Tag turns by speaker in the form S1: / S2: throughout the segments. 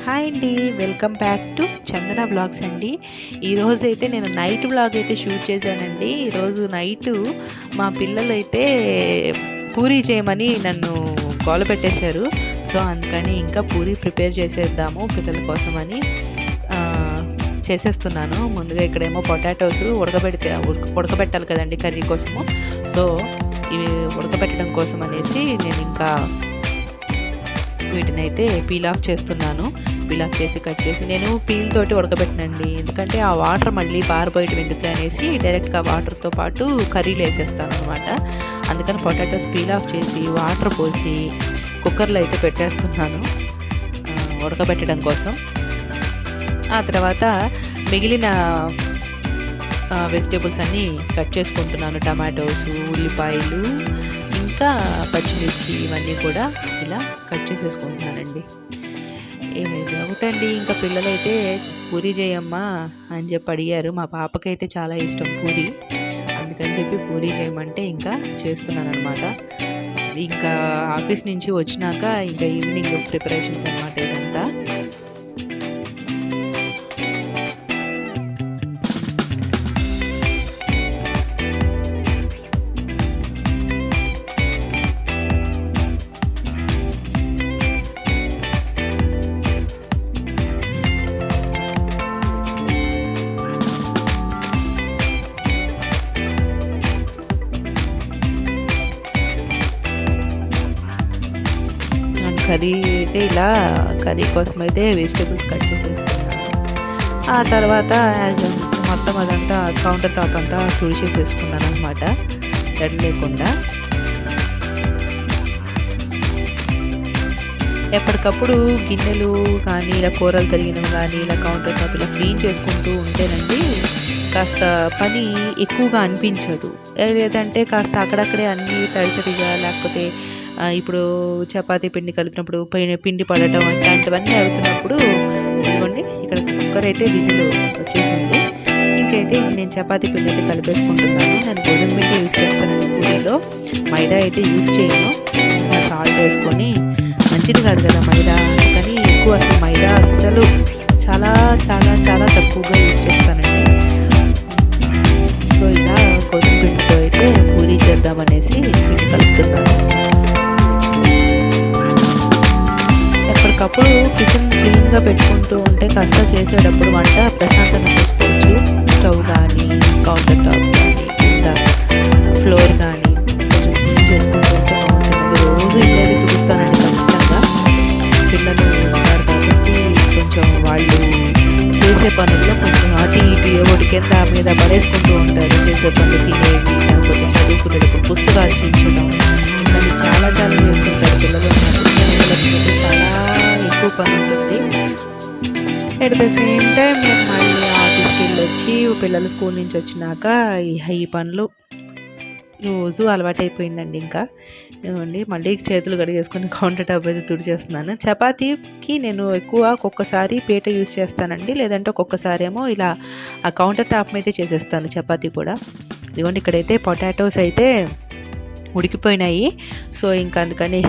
S1: Hi అండి, welcome back to Chandana blogs అండి. ఈరోజు అయితే నేను నైట్ బ్లాగ్ అయితే షూట్ చేశానండి. ఈరోజు నైటు మా పిల్లలు అయితే పూరీ చేయమని నన్ను గోల పెట్టేశారు. సో అందుకని ఇంకా పూరీ ప్రిపేర్ చేసేద్దాము పిల్లల కోసమని చేసేస్తున్నాను. ముందుగా ఇక్కడేమో పొటాటోస్ ఉడకబెట్టాలి కదండి కర్రీ కోసము. సో ఇవి ఉడకబెట్టడం కోసం అనేసి నేను ఇంకా వీటిని అయితే పీల్ ఆఫ్ చేస్తున్నాను. పీల్ ఆఫ్ చేసి కట్ చేసి నేను పీల్ తోటి ఉడకబెట్టినండి, ఎందుకంటే ఆ వాటర్ మళ్ళీ పారిపోయటం ఎందుకు అనేసి డైరెక్ట్గా వాటర్తో పాటు కర్రీలు వేసేస్తాను అనమాట. అందుకని పొటాటోస్ పీల్ ఆఫ్ చేసి వాటర్ పోసి కుక్కర్లో అయితే పెట్టేస్తున్నాను ఉడకబెట్టడం కోసం. ఆ తర్వాత మిగిలిన వెజిటేబుల్స్ అన్నీ కట్ చేసుకుంటున్నాను. టమాటోస్, ఉల్లిపాయలు, ఇంకా పచ్చిమిర్చి ఇవన్నీ కూడా ఇలా కట్ చేసేసుకుంటున్నానండి. ఒకటండి, ఇంకా పిల్లలైతే పూరీ చేయమ్మా అని చెప్పి అడిగారు. మా పాపకైతే చాలా ఇష్టం పూరీ, అందుకని చెప్పి పూరీ చేయమంటే ఇంకా చేస్తున్నాను అనమాట. ఇంకా ఆఫీస్ నుంచి వచ్చినాక ఇంకా ఈవినింగ్ ప్రిపరేషన్స్ అనమాట ఇదంతా. కర్రీ అయితే ఇలా కర్రీ కోసం అయితే వెజిటేబుల్స్ కట్ చేసేసుకున్నాను. ఆ తర్వాత మొత్తం అదంతా కౌంటర్ టాప్ అంతా తుడిచేసేసుకున్నాను అనమాట, తడి లేకుండా. ఎప్పటికప్పుడు గిన్నెలు కానీ ఇలా కూరలు తరిగినవి కానీ ఇలా కౌంటర్ టాప్ ఇలా క్లీన్ చేసుకుంటూ ఉంటేనండి కాస్త పని ఎక్కువగా అనిపించదు. లేదంటే కాస్త అక్కడక్కడే అన్నీ తడితడిగా, లేకపోతే ఇప్పుడు చపాతీ పిండి కలిపినప్పుడు పిండి పడటం ఇలాంటివన్నీ అవుతున్నప్పుడు ఇదిగోండి ఇక్కడ కుక్కర్ అయితే విజిల్ వచ్చేసింది. ఇంకైతే నేను చపాతీ పిండి అయితే కలిపేసుకుంటున్నాను. నేను గోధుమ పిండి యూజ్ చేస్తాను పూరీలో, మైదా అయితే యూజ్ చేయను. సాల్ట్ వేసుకొని, మంచిది కాదు కదా మైదా, అందుకని ఎక్కువ అసలు మైదా అసలు చాలా చాలా చాలా తక్కువగా యూజ్ చేస్తానండి. సో ఇలా గోధుమ పిండితో అయితే పూరీ చేద్దామనేసి పిండి కలుపుతున్నాను. ఎప్పటికప్పుడు కిచెన్ క్లీన్గా పెట్టుకుంటూ ఉంటే కాస్త చేసేటప్పుడు వంట ప్రశాంతంగా చేసుకోవచ్చు. స్టవ్ కానీ, కౌంటర్ టాప్ కానీ, కింద ఫ్లోర్ కానీ కొంచెం క్లీన్ చేసుకుంటూ ఉంటే బాగుంటుంది. రోజు ఇల్లేది తుడుస్తానండి ఖచ్చితంగా. పిల్లలు ఉన్నారు కాబట్టి కొంచెం వాళ్ళు చేసే పనుల్లో కొంచెం అటు ఇటు ఒకటి కింద మీద పడేసుకుంటూ ఉంటారు. చేసే పనులు తినేవి, లేకపోతే చదువుకునేటప్పుడు పుస్తకాలు చించడం, కానీ చాలా చాలా చేస్తుంటారు పిల్లలు. చాలా ఎక్కువ పని ఉంటుంది. అట్ ద సేమ్ టైం నేను మళ్ళీ ఆఫీస్కి వెళ్ళొచ్చి పిల్లలు స్కూల్ నుంచి వచ్చినాక ఈ పనులు రోజు అలవాటైపోయిందండి. ఇంకా ఇవ్వండి మళ్ళీ చేతులు కడిగేసుకొని కౌంటర్ టాప్ అయితే తుడిచేస్తున్నాను. చపాతీకి నేను ఎక్కువ ఒక్కొక్కసారి పీట యూజ్ చేస్తానండి, లేదంటే ఒక్కొక్కసారి ఏమో ఇలా ఆ కౌంటర్ టాప్ అయితే చేసేస్తాను చపాతీ కూడా. ఇదిగోండి ఇక్కడైతే పొటాటోస్ అయితే ఉడికిపోయినాయి. సో ఇంకా అందుకని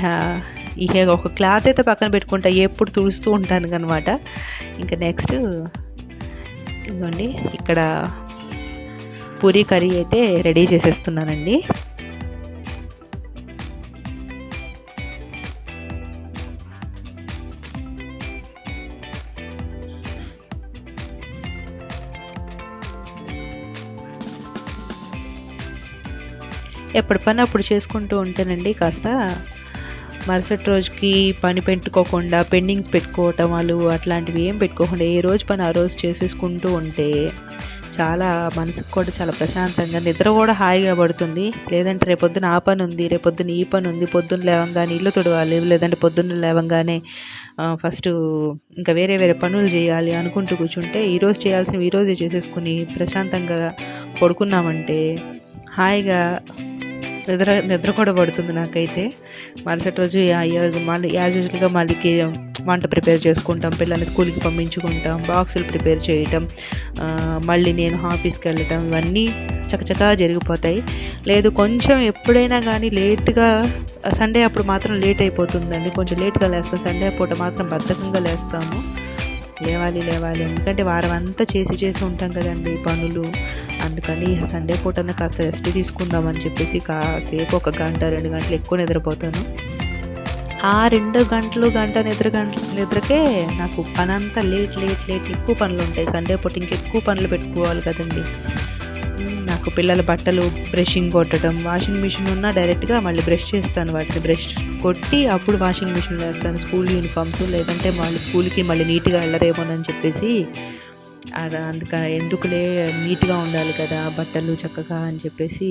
S1: ఇక ఒక క్లాత్ అయితే పక్కన పెట్టుకుంటా, ఎప్పుడు తుడుస్తూ ఉంటాను అనమాట. ఇంకా నెక్స్ట్ ఇదిగోండి ఇక్కడ పూరీ కర్రీ అయితే రెడీ చేసేస్తున్నానండి. ఎప్పటి పని అప్పుడు చేసుకుంటూ ఉంటేనండి కాస్త మరుసటి రోజుకి పని పెట్టుకోకుండా పెండింగ్స్ పెట్టుకోవటం వాళ్ళు అట్లాంటివి ఏం పెట్టుకోకుండా ఏ రోజు పని ఆ రోజు చేసేసుకుంటూ ఉంటే చాలా మనసుకు కూడా చాలా ప్రశాంతంగా, నిద్ర కూడా హాయిగా పడుతుంది. లేదంటే రేపొద్దున ఆ పని ఉంది, రేపొద్దున ఈ పని ఉంది, పొద్దున్న లేవంగానే ఇల్లు తుడవాలి, లేదంటే పొద్దున్న లేవంగానే ఫస్ట్ ఇంకా వేరే వేరే పనులు చేయాలి అనుకుంటూ కూర్చుంటే ఈరోజు చేయాల్సినవి ఈరోజే చేసేసుకుని ప్రశాంతంగా పడుకున్నామంటే హాయిగా నిద్ర కూడా పడుతుంది నాకైతే. మరుసటి రోజు మళ్ళీ యాజ్ యూజువల్గా మళ్ళీ వంట ప్రిపేర్ చేసుకుంటాం, పిల్లల్ని స్కూల్కి పంపించుకుంటాం, బాక్సులు ప్రిపేర్ చేయటం, మళ్ళీ నేను ఆఫీస్కి వెళ్ళటం, ఇవన్నీ చకచకా జరిగిపోతాయి. లేదు కొంచెం ఎప్పుడైనా కానీ లేట్గా సండే అప్పుడు మాత్రం లేట్ అయిపోతుందండి, కొంచెం లేట్గా లేస్తాం. సండే పూట మాత్రం బద్ధకంగా లేస్తాము. లేవాలి లేవాలి, ఎందుకంటే వారం అంతా చేసి ఉంటాం కదండి పనులు. అందుకని సండే పూటన కాస్త రెస్ట్ తీసుకుందామని చెప్పేసి కాసేపు 1 గంట 2 గంటలు ఎక్కువ నిద్రపోతాను. ఆ 2 గంటలు నిద్రకే నాకు పనంతా లేట్ ఎక్కువ పనులు ఉంటాయి. సండే పూట ఇంకెక్కువ పనులు పెట్టుకోవాలి కదండి. నాకు పిల్లల బట్టలు బ్రషింగ్ కొట్టడం, వాషింగ్ మిషన్ ఉన్నా డైరెక్ట్గా మళ్ళీ బ్రష్ చేస్తాను, వాటిని బ్రష్ కొట్టి అప్పుడు వాషింగ్ మిషన్లో వేస్తాను స్కూల్ యూనిఫామ్స్. లేదంటే వాళ్ళు స్కూల్కి మళ్ళీ నీట్గా వెళ్ళరేమోనని చెప్పేసి అందుకని ఎందుకులే నీట్గా ఉండాలి కదా బట్టలు చక్కగా అని చెప్పేసి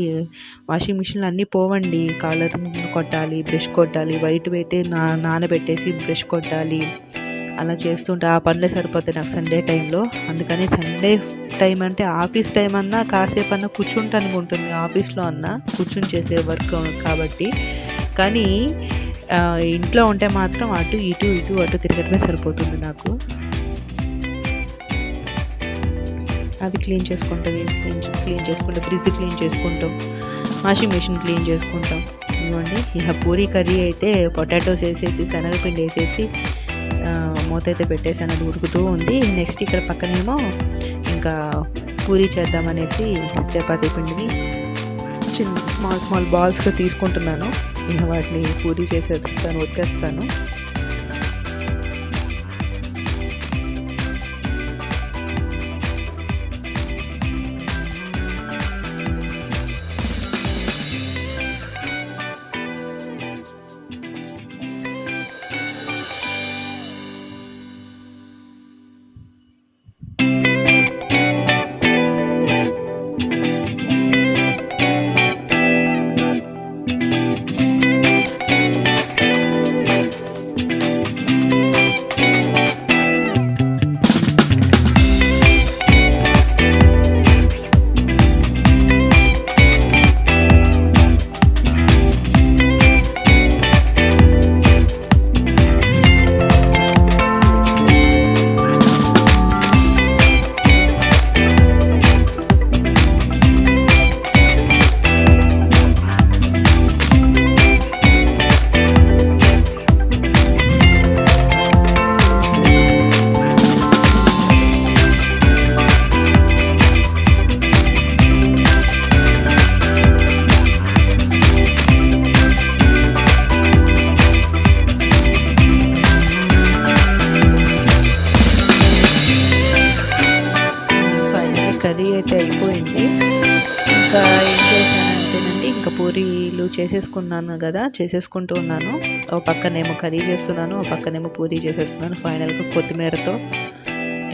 S1: వాషింగ్ మిషన్లో అన్నీ పోవండి. కాలర్ కొట్టాలి, బ్రష్ కొట్టాలి, వైట్ అయితే నానబెట్టేసి బ్రష్ కొట్టాలి, అలా చేస్తుంటే ఆ పనులే సరిపోతాయి నాకు సండే టైంలో. అందుకని సండే టైం అంటే ఆఫీస్ టైం అన్నా కాసేపు అన్నా కూర్చుంటానికి ఉంటుంది, ఆఫీస్లో అన్నా కూర్చుని చేసే వర్క్ కాబట్టి. కానీ ఇంట్లో ఉంటే మాత్రం అటు తిరగడమే సరిపోతుంది నాకు. అవి క్లీన్ చేసుకుంటాం, ఫ్రిడ్జ్ క్లీన్ చేసుకుంటాం, వాషింగ్ మిషన్ క్లీన్ చేసుకుంటాం. ఇవ్వండి ఇక పూరీ కర్రీ అయితే పొటాటోస్ వేసేసి శనగపిండి వేసేసి మూత అయితే పెట్టేసాను, అది ఉడుకుతూ ఉంది. నెక్స్ట్ ఇక్కడ పక్కనేమో ఇంకా పూరీ చేద్దామనేసి చపాతీ పిండిని స్మాల్ బాల్స్గా తీసుకుంటున్నాను. ఇక వాటిని పూరీ చేసేస్తాను, ఒత్తేస్తాను. కర్రీ అయితే అయిపోయింది. ఇంకా ఏం చేశానంటేనండి, ఇంకా పూరీలు చేసేసుకుంటూ ఉన్నాను. ఓ పక్కనేమో కర్రీ చేస్తున్నాను, ఓ పక్కనేమో పూరీ చేసేస్తున్నాను. ఫైనల్గా కొత్తిమీరతో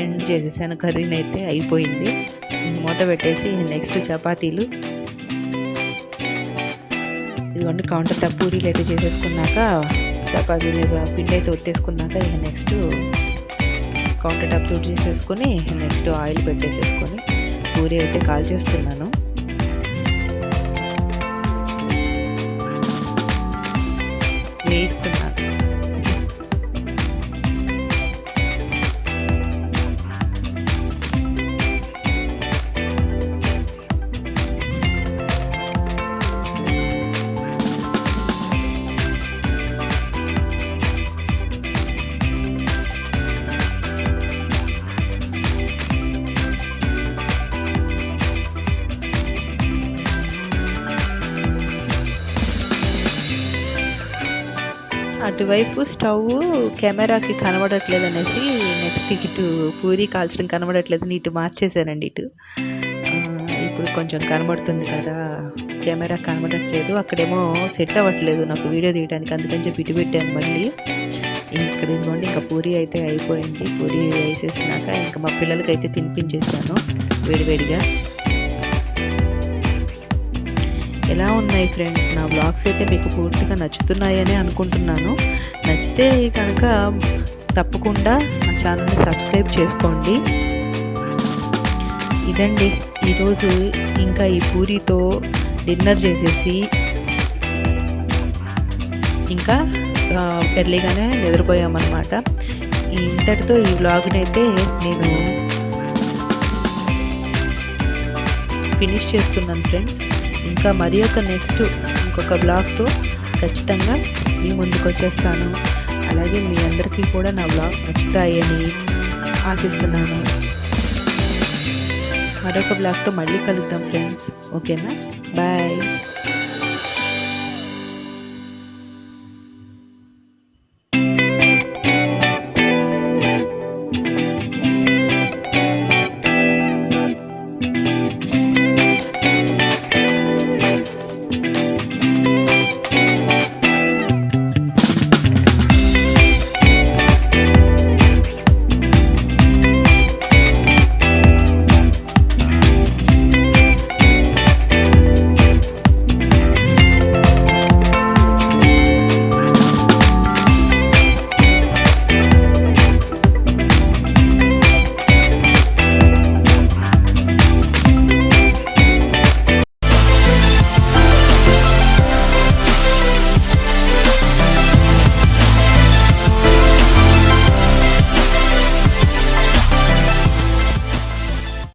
S1: ఎండ్ చేసేసాను. కర్రీని అయితే అయిపోయింది. మూత పెట్టేసి నెక్స్ట్ చపాతీలు, ఇదిగోండి కౌంటర్ టాప్ పూరీలు అయితే చేసేసుకున్నాక చపాతీలు పిండి అయితే ఒత్తేసుకున్నాక ఇక నెక్స్ట్ కౌంటర్ టాప్ తోటి చేసేసుకొని నెక్స్ట్ ఆయిల్ పెట్టేసేసుకొని పూరీ అయితే కాల్ చేస్తున్నాను. వేయిస్తున్నాను. అటువైపు స్టవ్ కెమెరాకి కనబడట్లేదు అనేసి నెక్స్ట్ ఇటు పూరీ కాల్చడం కనబడట్లేదు, ఇటు మార్చేసానండి. ఇప్పుడు కొంచెం కనబడుతుంది కదా, కెమెరా కనబడట్లేదు. అక్కడేమో సెట్ అవ్వట్లేదు నాకు వీడియో తీయడానికి, అందుకని చెప్పి ఇటు పెట్టాను మళ్ళీ. ఇక్కడ ఇదిగోండి ఇంకా పూరీ అయితే అయిపోయింది. పూరీ వేసేసినాక ఇంకా మా పిల్లలకి అయితే తినిపించేసాను వేడివేడిగా. ఎలా ఉన్నాయి ఫ్రెండ్స్ నా బ్లాగ్స్ అయితే మీకు పూర్తిగా నచ్చుతున్నాయని అనుకుంటున్నాను. నచ్చితే కనుక తప్పకుండా నా ఛానల్ని సబ్స్క్రైబ్ చేసుకోండి. ఇదండి ఈరోజు ఇంకా ఈ పూరీతో డిన్నర్ చేసేసి ఇంకా ఎర్లీగానే నిద్రపోయామన్నమాట. ఇంతటితో ఈ వ్లాగ్ని అయితే నేను ఫినిష్ చేస్తున్నాను ఫ్రెండ్స్. ఇంకా మరి ఒక నెక్స్ట్ ఇంకొక బ్లాగ్తో ఖచ్చితంగా మీ ముందుకు వచ్చేస్తాను. అలాగే మీ అందరికీ కూడా నా బ్లాగ్ నచ్చుతాయని ఆశిస్తున్నాను. మరొక బ్లాగ్తో మళ్ళీ కలుద్దాం ఫ్రెండ్స్. ఓకేనా? బాయ్.